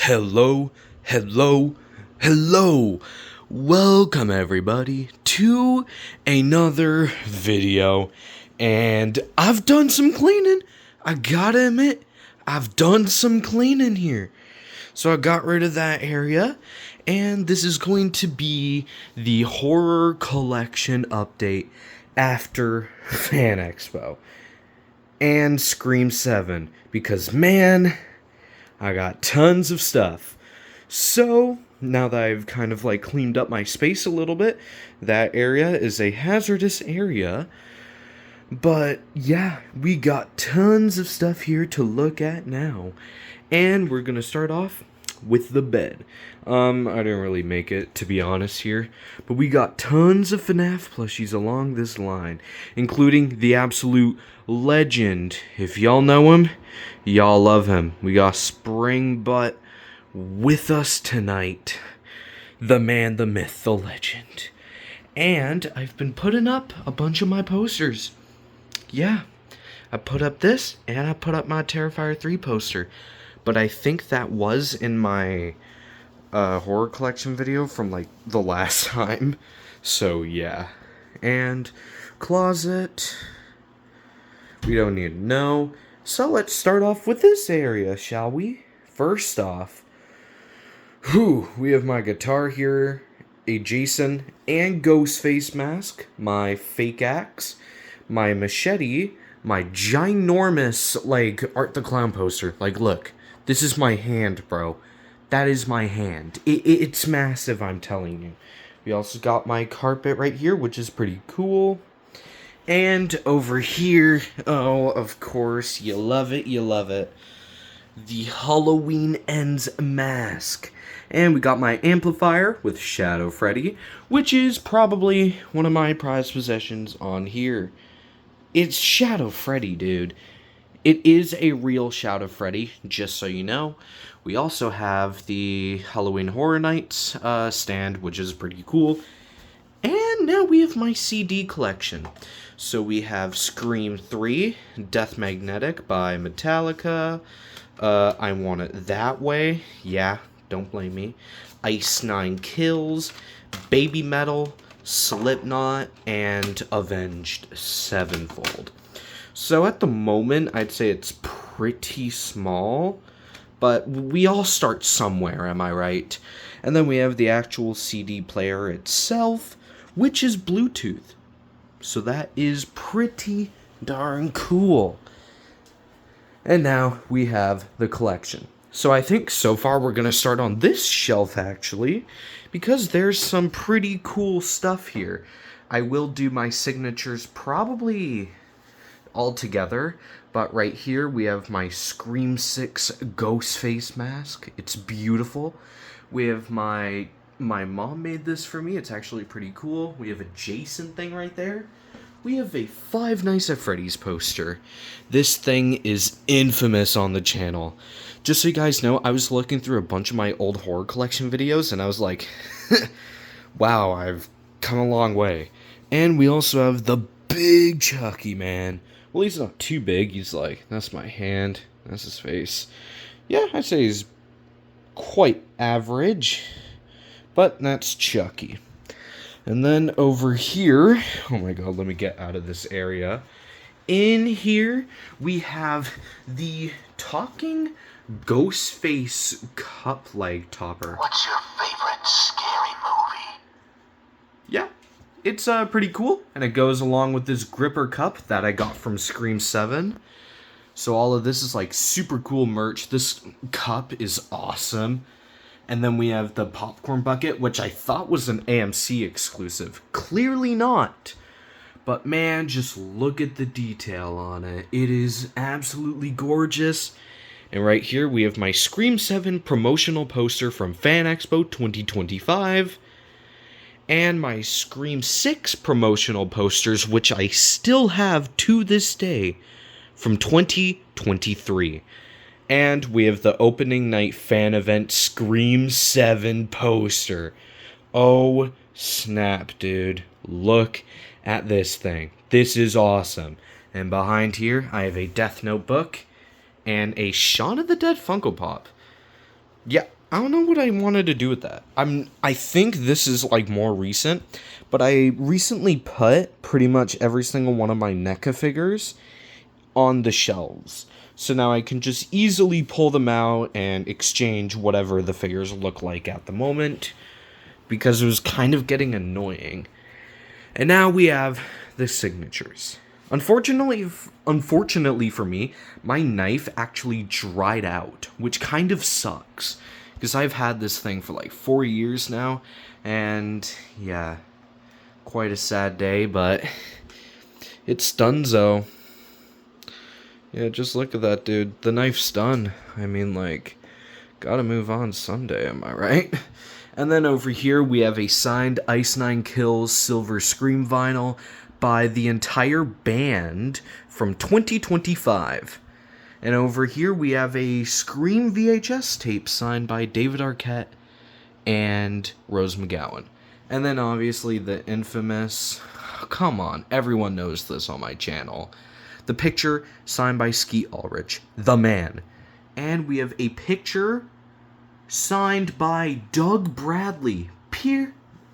Hello, hello, hello. Welcome everybody to another video. And I've done some cleaning. I gotta admit, I've done some cleaning here. So I got rid of that area. And this is going to be the horror collection update after Fan Expo. And Scream 7. Because man, I got tons of stuff. So, now that I've kind of cleaned up my space a little bit, that area is a hazardous area. But yeah, we got tons of stuff here to look at now. And we're going to start off with the bed. I didn't really make it, to be honest here, but we got tons of FNAF plushies along this line, including the absolute legend. If y'all know him, y'all love him. We got Spring Butt with us tonight. The man, the myth, the legend. And I've been putting up a bunch of my posters. Yeah, I put up this, and I put up my Terrifier 3 poster. But I think that was in my horror collection video from the last time. So yeah. And closet. We don't need to know. So let's start off with this area, shall we? First off, we have my guitar here, a Jason and Ghostface mask, my fake axe, my machete, my ginormous Art the Clown poster. Look. This is my hand, bro. That is my hand. It's massive, I'm telling you. We also got my carpet right here, which is pretty cool. And over here, oh, of course, you love it, you love it. The Halloween Ends mask. And we got my amplifier with Shadow Freddy, which is probably one of my prized possessions on here. It's Shadow Freddy, dude. It is a real Shadow Freddy, just so you know. We also have the Halloween Horror Nights stand, which is pretty cool. And now we have my CD collection. So we have Scream 3, Death Magnetic by Metallica. I Want It That Way. Yeah, don't blame me. Ice Nine Kills, Baby Metal, Slipknot, and Avenged Sevenfold. So at the moment, I'd say it's pretty small, but we all start somewhere, am I right? And then we have the actual CD player itself, which is Bluetooth. So that is pretty darn cool. And now we have the collection. So I think so far we're going to start on this shelf, actually, because there's some pretty cool stuff here. I will do my signatures probably all together, but right here we have my Scream 6 Ghostface mask. It's beautiful. We have my mom made this for me. It's actually pretty cool. We have a Jason thing right there. We have a Five Nights at Freddy's poster. This thing is infamous on the channel. Just so you guys know, I was looking through a bunch of my old horror collection videos and I was like, wow, I've come a long way. And we also have the big Chucky, man. Well, he's not too big. He's that's my hand. That's his face. Yeah, I'd say he's quite average. But that's Chucky. And then over here, oh my god, let me get out of this area. In here, we have the talking Ghostface cup leg topper. What's your favorite scary movie? Yeah. It's pretty cool, and it goes along with this gripper cup that I got from Scream 7. So all of this is super cool merch. This cup is awesome. And then we have the popcorn bucket, which I thought was an AMC exclusive. Clearly not. But man, just look at the detail on it. It is absolutely gorgeous. And right here we have my Scream 7 promotional poster from Fan Expo 2025. And my Scream 6 promotional posters, which I still have to this day, from 2023. And we have the opening night fan event Scream 7 poster. Oh, snap, dude. Look at this thing. This is awesome. And behind here, I have a Death Note book and a Shaun of the Dead Funko Pop. Yeah, I don't know what I wanted to do with that. I think this is like more recent, but I recently put pretty much every single one of my NECA figures on the shelves. So now I can just easily pull them out and exchange whatever the figures look like at the moment, because it was kind of getting annoying. And now we have the signatures. Unfortunately for me, my knife actually dried out, which kind of sucks, because I've had this thing for like 4 years now, and yeah, quite a sad day, but it's donezo. Yeah, just look at that, dude. The knife's done. I mean, like, gotta move on someday, am I right? And then over here, we have a signed Ice Nine Kills Silver Scream vinyl by the entire band from 2025. And over here, we have a Scream VHS tape signed by David Arquette and Rose McGowan. And then obviously the infamous, come on, everyone knows this on my channel, the picture signed by Skeet Ulrich, the man. And we have a picture signed by Doug Bradley,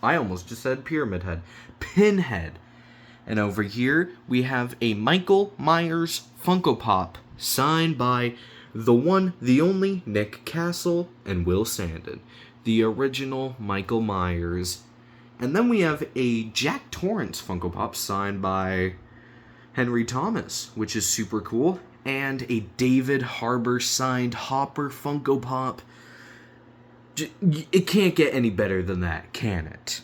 I almost just said Pyramid Head, Pinhead. And over here, we have a Michael Myers Funko Pop, signed by the one, the only, Nick Castle and Will Sandin, the original Michael Myers. And then we have a Jack Torrance Funko Pop, signed by Henry Thomas, which is super cool, and a David Harbour signed Hopper Funko Pop. It can't get any better than that, can it?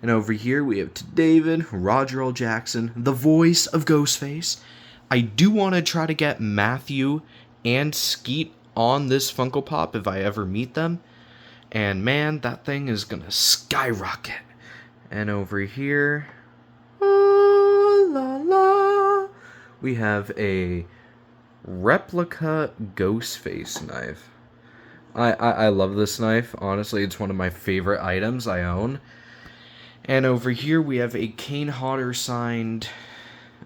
And over here we have David, Roger L. Jackson, the voice of Ghostface. I do want to try to get Matthew and Skeet on this Funko Pop if I ever meet them. And man, that thing is gonna skyrocket. And over here, oh, la, la, we have a replica Ghostface knife. I love this knife. Honestly, it's one of my favorite items I own. And over here we have a Kane Hodder signed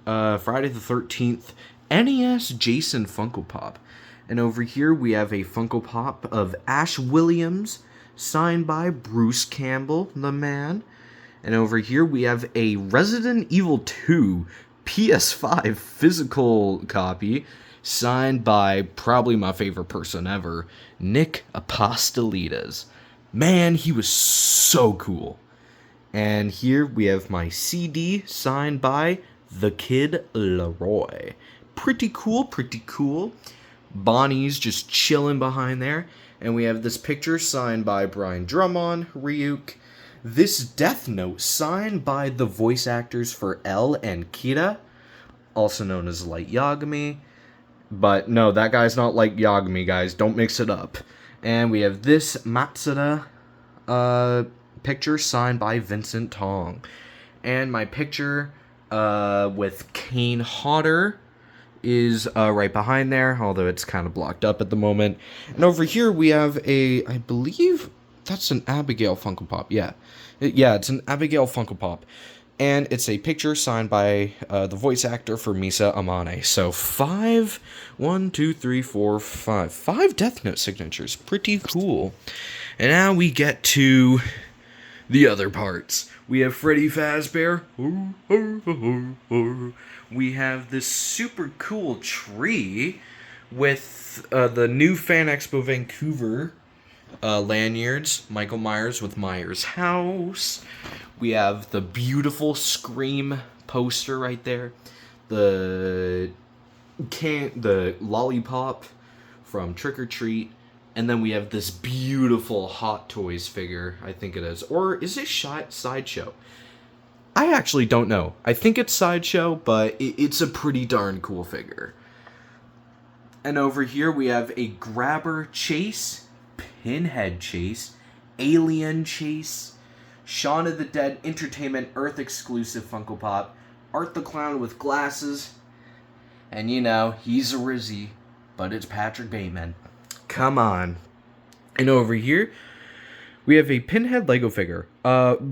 Friday the 13th NES Jason Funko Pop. And over here we have a Funko Pop of Ash Williams signed by Bruce Campbell, the man. And over here we have a Resident Evil 2 PS5 physical copy signed by probably my favorite person ever, Nick Apostolides. Man, he was so cool. And here we have my CD signed by The Kid Leroy. Pretty cool, pretty cool. Bonnie's just chilling behind there. And we have this picture signed by Brian Drummond, Ryuk. This Death Note signed by the voice actors for L and Kira, also known as Light Yagami. But no, that guy's not Light Yagami, guys. Don't mix it up. And we have this Matsuda picture signed by Vincent Tong. And my picture with Kane Hodder is right behind there, although it's kind of blocked up at the moment. And over here we have I believe that's an Abigail Funko Pop. Yeah, it's an Abigail Funko Pop. And it's a picture signed by the voice actor for Misa Amane. So 5 Death Note signatures. Pretty cool. And now we get to the other parts. We have Freddy Fazbear. We have this super cool tree with the new Fan Expo Vancouver lanyards. Michael Myers with Myers House. We have the beautiful Scream poster right there. The lollipop from Trick or Treat. And then we have this beautiful Hot Toys figure, I think it is. Or is it Sideshow? I actually don't know. I think it's Sideshow, but it's a pretty darn cool figure. And over here we have a Grabber Chase, Pinhead Chase, Alien Chase, Shaun of the Dead Entertainment Earth exclusive Funko Pop, Art the Clown with glasses, and you know, he's a Rizzy, but it's Patrick Bateman. Come on. And over here, we have a Pinhead Lego figure.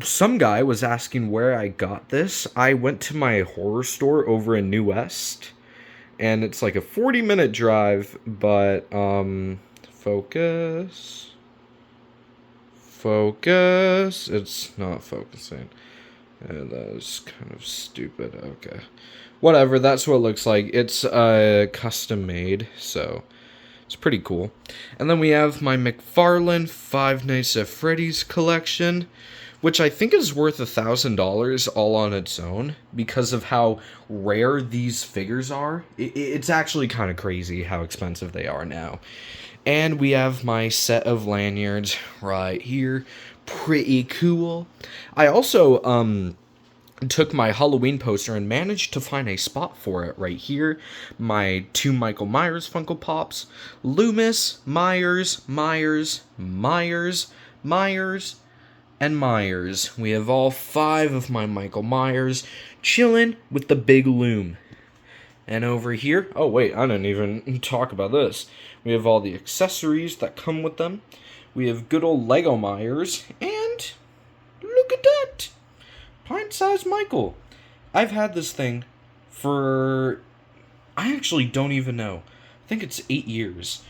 Some guy was asking where I got this. I went to my horror store over in New West, and it's like a 40-minute drive, but, focus. focus. It's not focusing. And that is kind of stupid. Okay. Whatever, that's what it looks like. It's custom made, so it's pretty cool. And then we have my McFarlane Five Nights at Freddy's collection, which I think is worth $1,000 all on its own because of how rare these figures are. It's actually kind of crazy how expensive they are now. And we have my set of lanyards right here. Pretty cool. I also took my Halloween poster and managed to find a spot for it right here. My 2 Michael Myers Funko Pops. Loomis, Myers, and Myers. We have all 5 of my Michael Myers chilling with the big loom. And over here, oh wait, I didn't even talk about this. We have all the accessories that come with them. We have good old Lego Myers, and look at that! Pint-sized Michael. I've had this thing for, I actually don't even know. I think it's 8 years.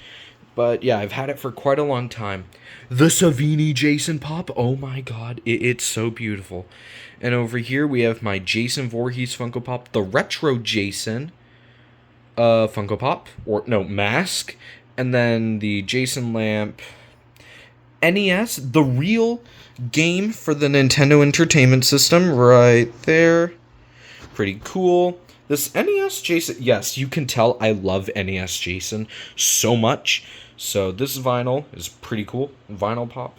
But yeah, I've had it for quite a long time. The Savini Jason Pop. Oh my god, it's so beautiful. And over here we have my Jason Voorhees Funko Pop. The Retro Jason Funko Pop. Or, no, mask. And then the Jason Lamp NES. The real game for the Nintendo Entertainment System right there. Pretty cool. This NES Jason, yes, you can tell I love NES Jason so much. So this vinyl is pretty cool. Vinyl pop.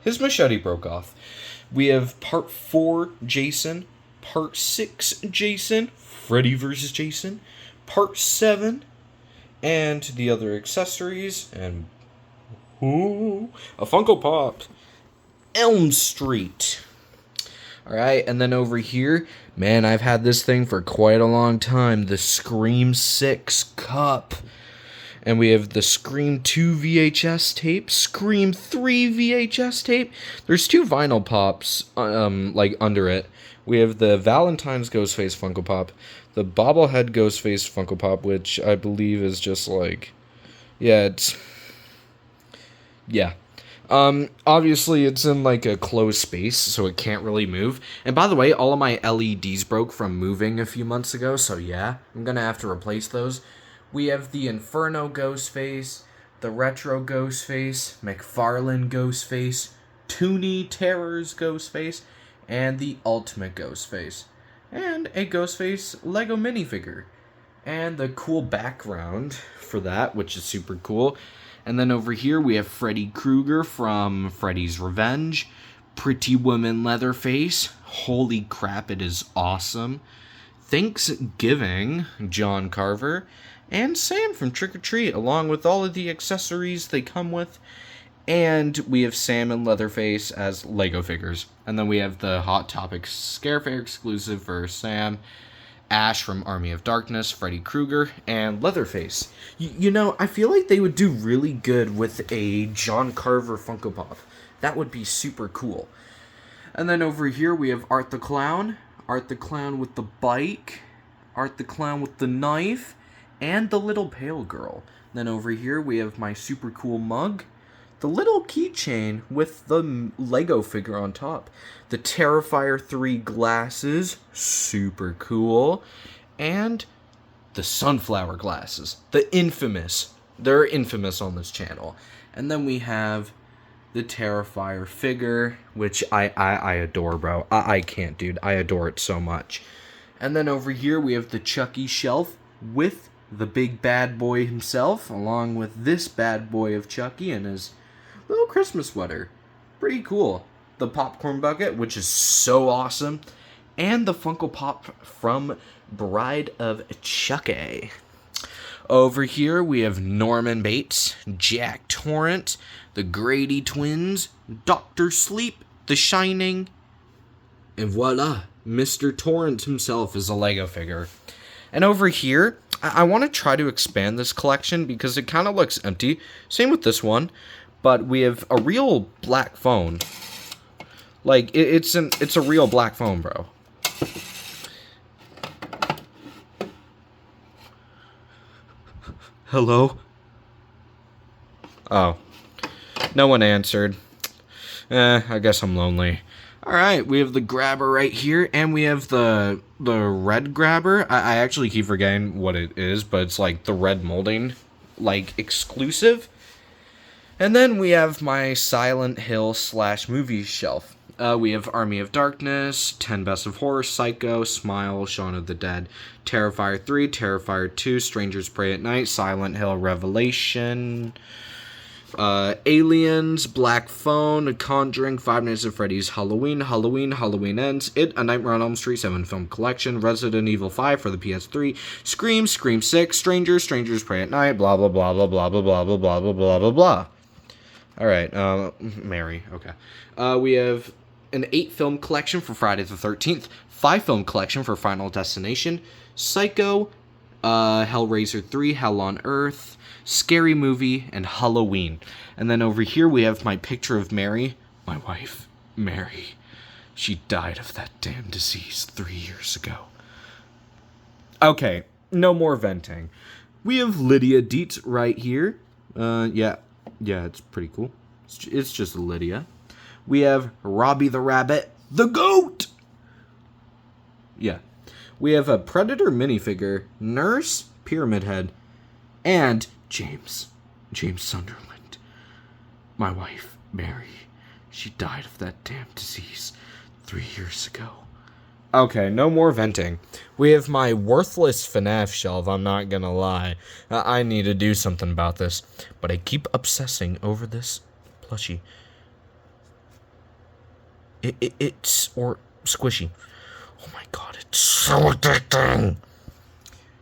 His machete broke off. We have part 4 Jason, part 6 Jason, Freddy vs. Jason, part 7, and the other accessories, and ooh, a Funko Pop. Elm Street. Alright, and then over here, man, I've had this thing for quite a long time. The Scream 6 cup. And we have the Scream 2 VHS tape, Scream 3 VHS tape. There's 2 vinyl pops, like, under it. We have the Valentine's Ghostface Funko Pop, the Bobblehead Ghostface Funko Pop, which I believe is just, like, yeah. Obviously it's in like a closed space, so it can't really move. And by the way, all of my LEDs broke from moving a few months ago, so yeah, I'm gonna have to replace those. We have the Inferno Ghostface, the Retro Ghostface, McFarlane Ghostface, Toonie Terrors Ghostface, and the Ultimate Ghostface. And a Ghostface Lego minifigure. And the cool background for that, which is super cool. And then over here we have Freddy Krueger from Freddy's Revenge. Pretty Woman Leatherface. Holy crap, it is awesome. Thanksgiving, John Carver. And Sam from Trick or Treat, along with all of the accessories they come with. And we have Sam and Leatherface as Lego figures. And then we have the Hot Topic Scare Fair exclusive for Sam, Ash from Army of Darkness, Freddy Krueger, and Leatherface. You know, I feel like they would do really good with a John Carver Funko Pop. That would be super cool. And then over here we have Art the Clown with the bike, Art the Clown with the knife, and the little pale girl. Then over here we have my super cool mug, the little keychain with the Lego figure on top, the Terrifier 3 glasses, super cool, and the sunflower glasses, the infamous. They're infamous on this channel. And then we have the Terrifier figure, which I adore, bro. I can't, dude. I adore it so much. And then over here we have the Chucky shelf with the big bad boy himself, along with this bad boy of Chucky and his little Christmas sweater. Pretty cool. The popcorn bucket, which is so awesome. And the Funko Pop from Bride of Chucky. Over here, we have Norman Bates, Jack Torrance, the Grady Twins, Dr. Sleep, The Shining, and voila, Mr. Torrance himself is a Lego figure. And over here, I want to try to expand this collection because it kind of looks empty. Same with this one. But we have a real black phone. Like, it's a real black phone, bro. Hello? Oh. No one answered. I guess I'm lonely. Alright, we have the grabber right here, and we have the red grabber. I actually keep forgetting what it is, but it's like the red molding, like exclusive. And then we have my Silent Hill / movie shelf. We have Army of Darkness, 10 Best of Horror, Psycho, Smile, Shaun of the Dead, Terrifier 3, Terrifier 2, Strangers Pray at Night, Silent Hill Revelation, Aliens, Black Phone, Conjuring, Five Nights at Freddy's, Halloween, Halloween Ends, It, A Nightmare on Elm Street 7 Film Collection, Resident Evil 5 for the PS3, Scream, Scream 6, Strangers Pray at Night, blah blah blah blah blah blah blah blah blah blah blah blah blah. Alright, Mary, okay. We have an 8 film collection for Friday the 13th, 5 film collection for Final Destination, Psycho, Hellraiser 3, Hell on Earth, Scary Movie, and Halloween. And then over here we have my picture of Mary, my wife, Mary. She died of that damn disease 3 years ago. Okay, no more venting. We have Lydia Dietz right here. Yeah, it's pretty cool. It's just Lydia. We have Robbie the Rabbit, the GOAT! Yeah. We have a Predator minifigure, Nurse, Pyramid Head, and James Sunderland. My wife, Mary. She died of that damn disease 3 years ago. Okay, no more venting. We have my worthless FNAF shelf, I'm not gonna lie. I need to do something about this. But I keep obsessing over this plushie. It's squishy. Oh my god, it's so addicting!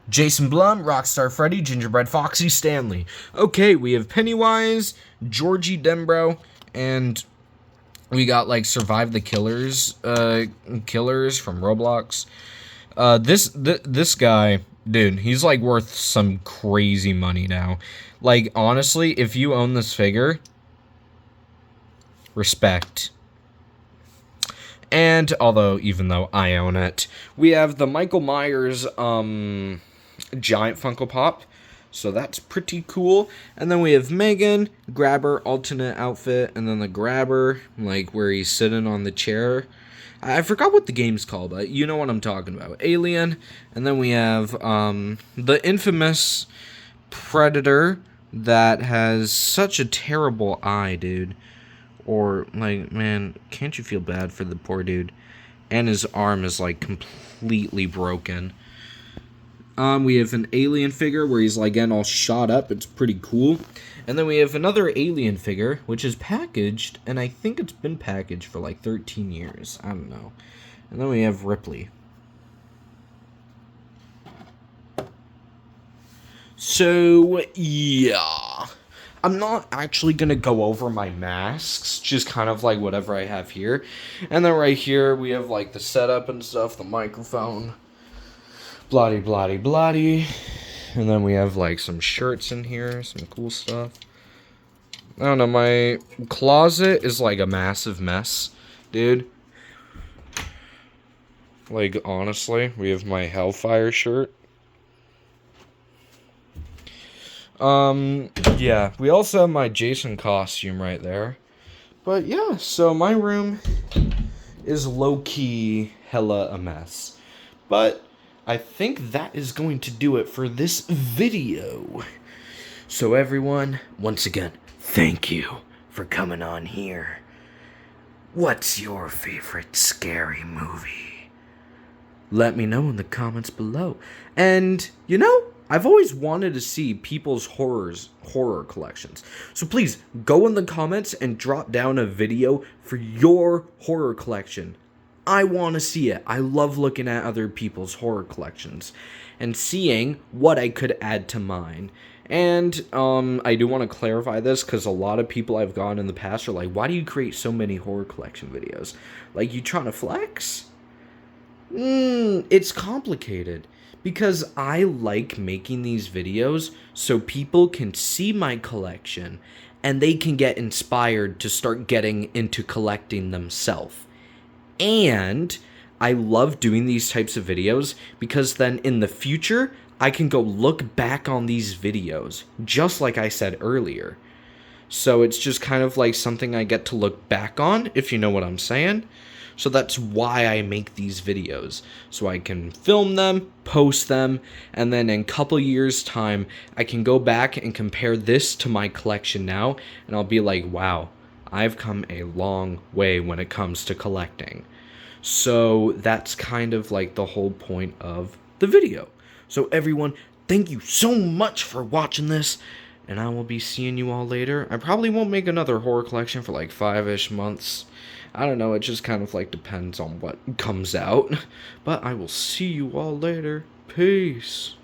Jason Blum, Rockstar Freddy, Gingerbread Foxy, Stanley. Okay, we have Pennywise, Georgie Dembro, and we got like Survive the Killers from Roblox. This guy, dude, he's like worth some crazy money now. Like honestly, if you own this figure, respect. And although even though I own it, we have the Michael Myers giant Funko Pop. So that's pretty cool. And then we have Megan, Grabber, alternate outfit, and then the Grabber, like where he's sitting on the chair. I forgot what the game's called, but you know what I'm talking about. Alien. And then we have the infamous Predator that has such a terrible eye, dude. Or, like, man, can't you feel bad for the poor dude? And his arm is, like, completely broken. We have an Alien figure where he's, like, getting all shot up. It's pretty cool. And then we have another Alien figure, which is packaged. And I think it's been packaged for, like, 13 years. I don't know. And then we have Ripley. So, yeah. I'm not actually going to go over my masks, just kind of like whatever I have here. And then right here, we have like the setup and stuff, the microphone, bloody, bloody, bloody. And then we have like some shirts in here, some cool stuff. I don't know, my closet is like a massive mess, dude. Like, honestly, we have my Hellfire shirt. Yeah, we also have my Jason costume right there. But yeah, so my room is low-key hella a mess. But I think that is going to do it for this video. So everyone, once again, thank you for coming on here. What's your favorite scary movie? Let me know in the comments below. And, you know, I've always wanted to see people's horror collections. So please, go in the comments and drop down a video for your horror collection. I want to see it. I love looking at other people's horror collections and seeing what I could add to mine. And I do want to clarify this because a lot of people I've gone in the past are like, why do you create so many horror collection videos? Like, you trying to flex? It's complicated. Because I like making these videos so people can see my collection and they can get inspired to start getting into collecting themselves. And I love doing these types of videos because then in the future, I can go look back on these videos, just like I said earlier. So it's just kind of like something I get to look back on, if you know what I'm saying. So that's why I make these videos. So I can film them, post them, and then in a couple years' time, I can go back and compare this to my collection now, and I'll be like, wow, I've come a long way when it comes to collecting. So that's kind of like the whole point of the video. So everyone, thank you so much for watching this, and I will be seeing you all later. I probably won't make another horror collection for like 5-ish months. I don't know, it just kind of like depends on what comes out. But I will see you all later. Peace.